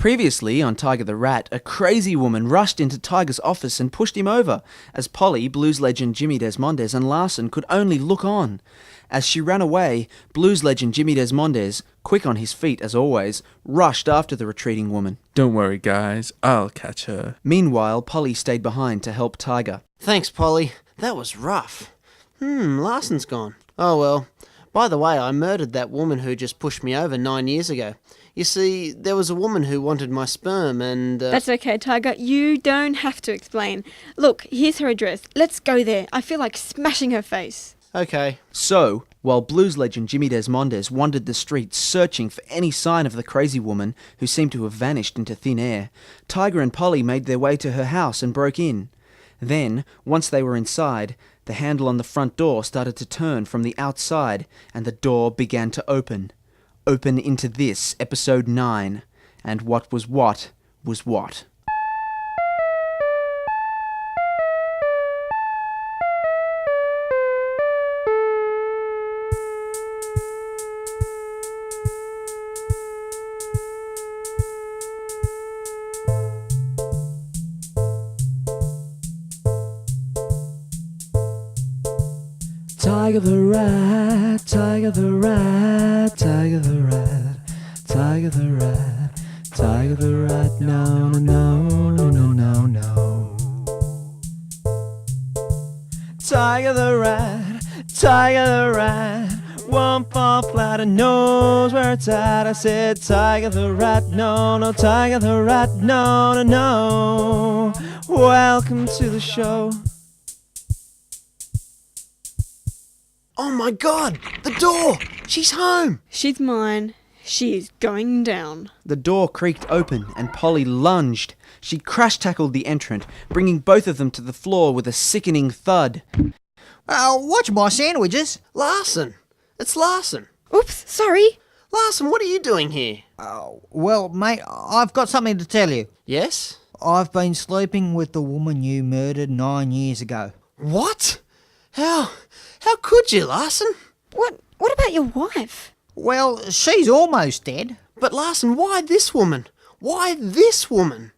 Previously, on Tiger the Rat, a crazy woman rushed into Tiger's office and pushed him over, as Polly, blues legend Jimmy Desmondes, and Larson could only look on. As she ran away, blues legend Jimmy Desmondes, quick on his feet as always, rushed after the retreating woman. Don't worry, guys, I'll catch her. Meanwhile, Polly stayed behind to help Tiger. Thanks, Polly. That was rough. Larson's gone. Oh well. By the way, I murdered that woman who just pushed me over 9 years ago. You see, there was a woman who wanted my sperm and... That's okay, Tiger. You don't have to explain. Look, here's her address. Let's go there. I feel like smashing her face. Okay. So, while blues legend Jimmy Desmondes wandered the streets searching for any sign of the crazy woman who seemed to have vanished into thin air, Tiger and Polly made their way to her house and broke in. Then, once they were inside, the handle on the front door started to turn from the outside and the door began to open. Open into this, episode 9, and what was what was what. Tiger the rat, Tiger the rat, Tiger the rat, Tiger the rat, Tiger the rat, no, no, no, no, no, no, no. Tiger the rat, won't fall flat and knows where it's at. I said, Tiger the rat, no, no, Tiger the rat, no, no, no. Welcome to the show. Oh my God! The door! She's home! She's mine. She is going down. The door creaked open and Polly lunged. She crash-tackled the entrant, bringing both of them to the floor with a sickening thud. Watch my sandwiches. Larson! It's Larson! Oops, sorry. Larson, what are you doing here? Well, mate, I've got something to tell you. Yes? I've been sleeping with the woman you murdered 9 years ago. What? How could you, Larson? What about your wife? Well, she's almost dead. But Larson, why this woman? Why this woman?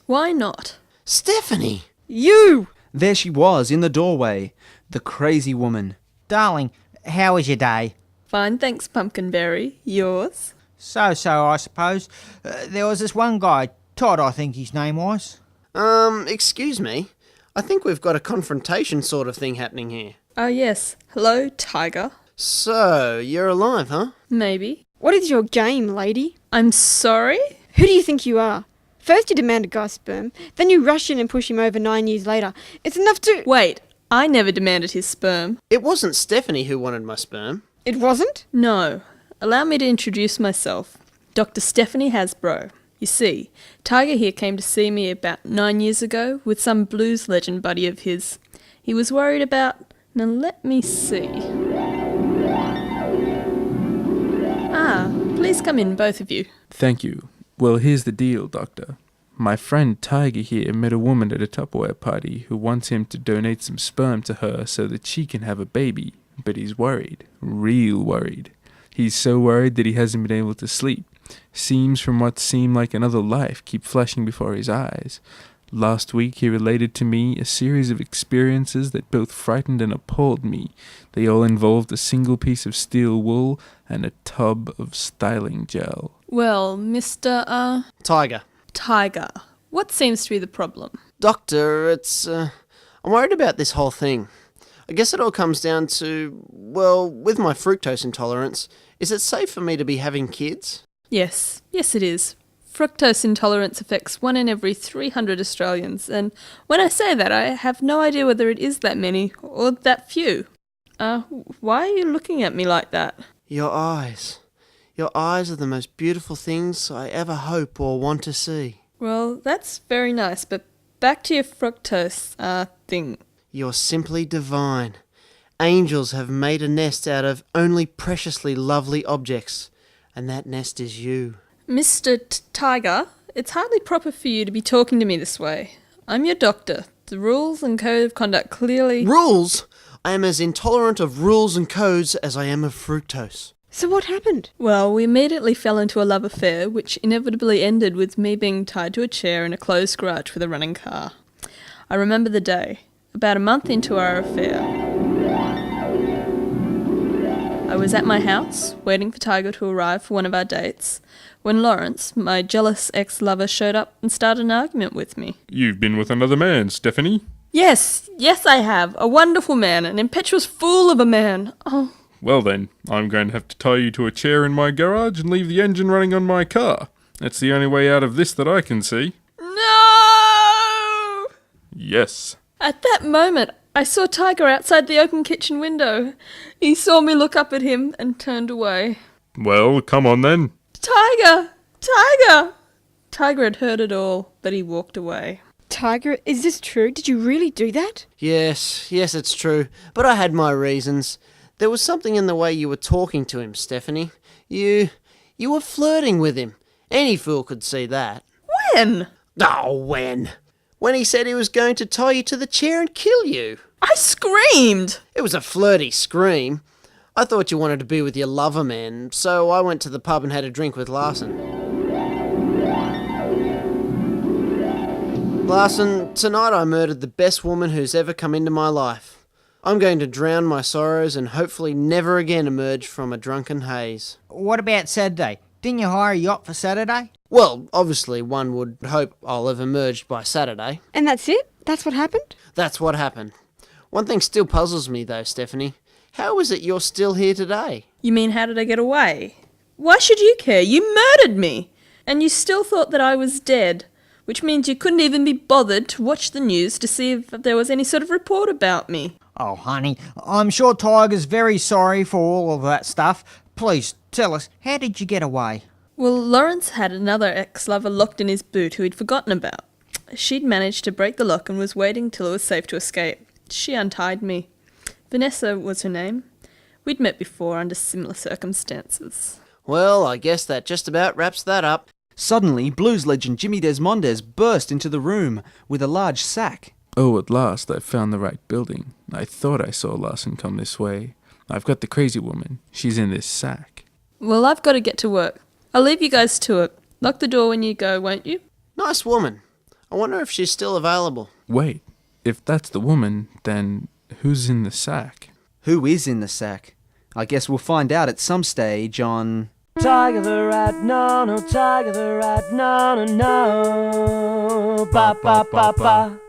Why not? Stephanie! You! There she was in the doorway, the crazy woman. Darling, how was your day? Fine, thanks, Pumpkinberry. Yours? So, I suppose. There was this one guy, Todd, I think his name was. Excuse me. I think we've got a confrontation sort of thing happening here. Oh, yes. Hello, Tiger. So, you're alive, huh? Maybe. What is your game, lady? I'm sorry? Who do you think you are? First you demand a guy's sperm, then you rush in and push him over 9 years later. It's enough to... Wait, I never demanded his sperm. It wasn't Stephanie who wanted my sperm. It wasn't? No. Allow me to introduce myself. Dr. Stephanie Hasbro. You see, Tiger here came to see me about 9 years ago with some blues legend buddy of his. He was worried about... Now let me see. Please come in, both of you. Thank you. Well, here's the deal, Doctor. My friend Tiger here met a woman at a Tupperware party who wants him to donate some sperm to her so that she can have a baby. But he's worried. Real worried. He's so worried that he hasn't been able to sleep. Seems from what seemed like another life keep flashing before his eyes. Last week he related to me a series of experiences that both frightened and appalled me. They all involved a single piece of steel wool and a tub of styling gel. Well, Mr. Tiger. What seems to be the problem? Doctor, I'm worried about this whole thing. I guess it all comes down to, well, with my fructose intolerance, is it safe for me to be having kids? Yes it is. Fructose intolerance affects 1 in every 300 Australians, and when I say that, I have no idea whether it is that many or that few. Why are you looking at me like that? Your eyes. Your eyes are the most beautiful things I ever hope or want to see. Well, that's very nice, but back to your fructose, thing. You're simply divine. Angels have made a nest out of only preciously lovely objects, and that nest is you. Mr. Tiger, it's hardly proper for you to be talking to me this way. I'm your doctor. The rules and code of conduct clearly... Rules? I am as intolerant of rules and codes as I am of fructose. So what happened? Well, we immediately fell into a love affair, which inevitably ended with me being tied to a chair in a closed garage with a running car. I remember the day. About a month into our affair, I was at my house, waiting for Tiger to arrive for one of our dates, when Lawrence, my jealous ex-lover, showed up and started an argument with me. You've been with another man, Stephanie. Yes, I have. A wonderful man, an impetuous fool of a man. Oh. Well then, I'm going to have to tie you to a chair in my garage and leave the engine running on my car. That's the only way out of this that I can see. No! Yes. At that moment, I saw Tiger outside the open kitchen window. He saw me look up at him and turned away. Well, come on then. Tiger! Tiger! Tiger had heard it all, but he walked away. Tiger, is this true? Did you really do that? Yes, it's true. But I had my reasons. There was something in the way you were talking to him, Stephanie. You were flirting with him. Any fool could see that. When? Oh, when? When he said he was going to tie you to the chair and kill you. I screamed! It was a flirty scream. I thought you wanted to be with your lover man, so I went to the pub and had a drink with Larson. Larson, tonight I murdered the best woman who's ever come into my life. I'm going to drown my sorrows and hopefully never again emerge from a drunken haze. What about Saturday? Didn't you hire a yacht for Saturday? Well, obviously one would hope I'll have emerged by Saturday. And that's it? That's what happened? That's what happened. One thing still puzzles me though, Stephanie. How is it you're still here today? You mean, how did I get away? Why should you care? You murdered me! And you still thought that I was dead, which means you couldn't even be bothered to watch the news to see if there was any sort of report about me. Oh, honey, I'm sure Tiger's very sorry for all of that stuff. Please, tell us, how did you get away? Well, Lawrence had another ex-lover locked in his boot who he'd forgotten about. She'd managed to break the lock and was waiting till it was safe to escape. She untied me. Vanessa was her name. We'd met before under similar circumstances. Well, I guess that just about wraps that up. Suddenly, blues legend Jimmy Desmondes burst into the room with a large sack. Oh, at last I found the right building. I thought I saw Larson come this way. I've got the crazy woman. She's in this sack. Well, I've got to get to work. I'll leave you guys to it. Lock the door when you go, won't you? Nice woman. I wonder if she's still available. Wait, if that's the woman, then who's in the sack? Who is in the sack? I guess we'll find out at some stage on... Tiger the rat, no, no, Tiger the rat, no, no, no. Ba, ba, ba, ba.